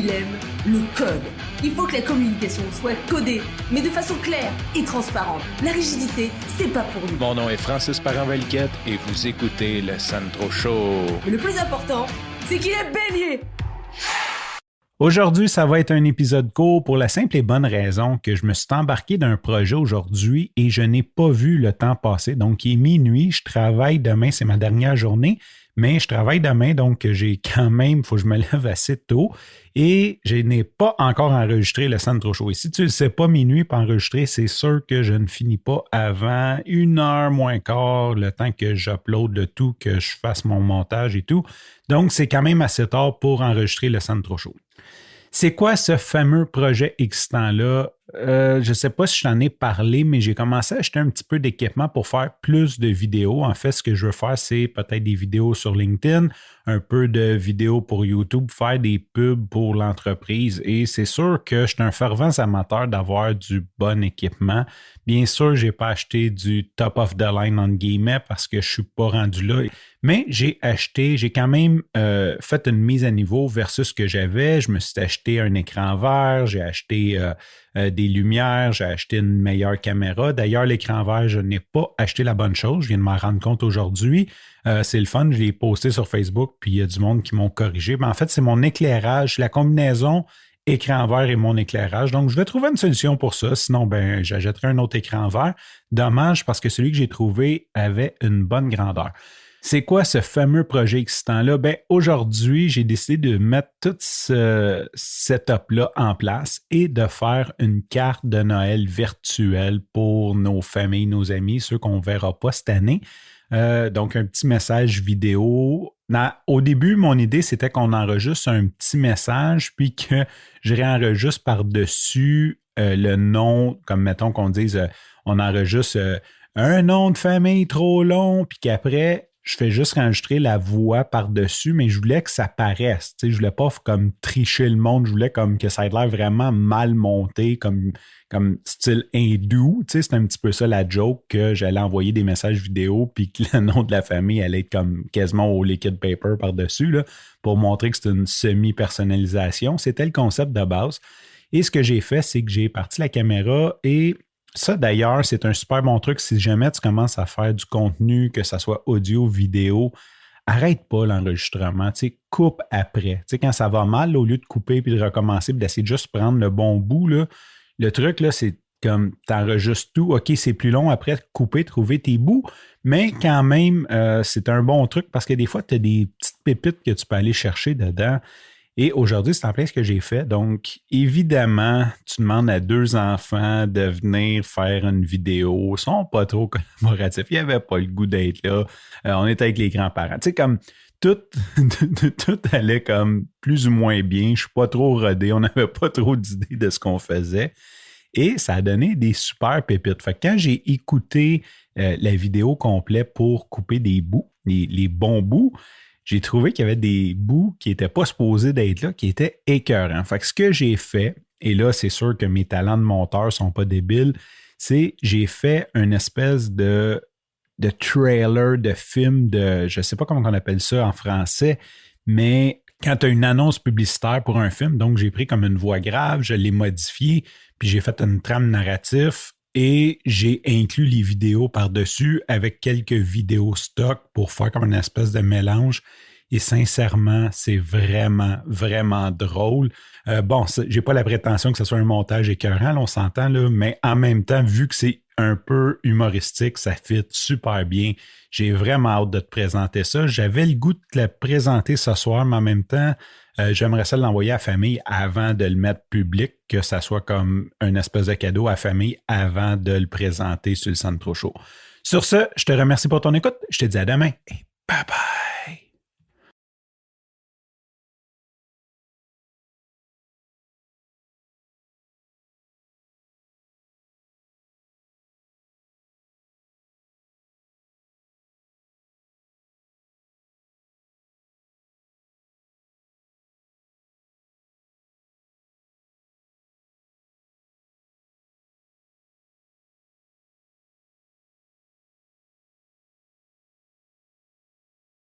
il aime le code. Il faut que la communication soit codée, mais de façon claire et transparente. La rigidité, c'est pas pour nous. Mon nom est Francis Parent-Valquette et vous écoutez le Sandro Show. Mais le plus important, c'est qu'il est bélier. Aujourd'hui, ça va être un épisode court pour la simple et bonne raison que je me suis embarqué d'un projet aujourd'hui et je n'ai pas vu le temps passer. Donc, il est minuit, je travaille demain, c'est ma dernière journée, mais je travaille demain, donc j'ai quand même, il faut que je me lève assez tôt et je n'ai pas encore enregistré le Sandro Show. Et si tu ne le sais pas, minuit pour enregistrer, c'est sûr que je ne finis pas avant 1h moins quart, le temps que j'upload le tout, que je fasse mon montage et tout. Donc, c'est quand même assez tard pour enregistrer le Sandro Show. C'est quoi ce fameux projet excitant-là? Je ne sais pas si je t'en ai parlé, mais j'ai commencé à acheter un petit peu d'équipement pour faire plus de vidéos. En fait, ce que je veux faire, c'est peut-être des vidéos sur LinkedIn, un peu de vidéos pour YouTube, faire des pubs pour l'entreprise. Et c'est sûr que je suis un fervent amateur d'avoir du bon équipement. Bien sûr, je n'ai pas acheté du top of the line en guillemets parce que je ne suis pas rendu là. Mais j'ai quand même fait une mise à niveau versus ce que j'avais. Je me suis acheté un écran vert, j'ai acheté des lumières, j'ai acheté une meilleure caméra. D'ailleurs, l'écran vert, je n'ai pas acheté la bonne chose. Je viens de m'en rendre compte aujourd'hui. C'est le fun, je l'ai posté sur Facebook, puis il y a du monde qui m'ont corrigé. Mais en fait, c'est mon éclairage, la combinaison écran vert et mon éclairage. Donc, je vais trouver une solution pour ça. Sinon, j'achèterai un autre écran vert. Dommage parce que celui que j'ai trouvé avait une bonne grandeur. C'est quoi ce fameux projet excitant-là? Aujourd'hui, j'ai décidé de mettre tout ce setup-là en place et de faire une carte de Noël virtuelle pour nos familles, nos amis, ceux qu'on ne verra pas cette année. Donc, un petit message vidéo. Au début, mon idée, c'était qu'on enregistre un petit message puis que je réenregistre par-dessus le nom, comme mettons qu'on dise, on enregistre un nom de famille trop long puis qu'après, je fais juste enregistrer la voix par-dessus, mais je voulais que ça paraisse. Je ne voulais pas comme tricher le monde, je voulais comme que ça ait l'air vraiment mal monté, comme style hindou. C'est un petit peu ça la joke, que j'allais envoyer des messages vidéo puis que le nom de la famille allait être comme quasiment au liquid paper par-dessus là, pour montrer que c'est une semi-personnalisation. C'était le concept de base. Et ce que j'ai fait, c'est que j'ai parti la caméra et ça, d'ailleurs, c'est un super bon truc. Si jamais tu commences à faire du contenu, que ce soit audio, vidéo, arrête pas l'enregistrement. Coupe après. Quand ça va mal, au lieu de couper puis de recommencer, puis d'essayer de juste prendre le bon bout, là, le truc, là, c'est comme tu enregistres tout. OK, c'est plus long après de couper, trouver tes bouts, mais quand même, c'est un bon truc parce que des fois, tu as des petites pépites que tu peux aller chercher dedans. Et aujourd'hui, c'est en plein ce que j'ai fait. Donc, évidemment, tu demandes à 2 enfants de venir faire une vidéo. Ils sont pas trop collaboratifs. Ils n'avaient pas le goût d'être là. On était avec les grands-parents. Tu sais, comme tout allait comme plus ou moins bien. Je ne suis pas trop rodé. On n'avait pas trop d'idées de ce qu'on faisait. Et ça a donné des super pépites. Fait que quand j'ai écouté la vidéo complète pour couper des bouts, les bons bouts, j'ai trouvé qu'il y avait des bouts qui n'étaient pas supposés d'être là, qui étaient écœurants. Fait que ce que j'ai fait, et là, c'est sûr que mes talents de monteur ne sont pas débiles, c'est j'ai fait une espèce de trailer, de film, je ne sais pas comment on appelle ça en français, mais quand tu as une annonce publicitaire pour un film, donc j'ai pris comme une voix grave, je l'ai modifié, puis j'ai fait une trame narrative. Et j'ai inclus les vidéos par-dessus avec quelques vidéos stock pour faire comme une espèce de mélange. Et sincèrement, c'est vraiment, vraiment drôle. J'ai pas la prétention que ce soit un montage écœurant, là, on s'entend, là, mais en même temps, vu que c'est un peu humoristique, ça fit super bien. J'ai vraiment hâte de te présenter ça. J'avais le goût de te le présenter ce soir, mais en même temps, j'aimerais ça l'envoyer à la famille avant de le mettre public, que ça soit comme une espèce de cadeau à la famille avant de le présenter sur le Sandro Show. Sur ce, je te remercie pour ton écoute. Je te dis à demain et bye bye!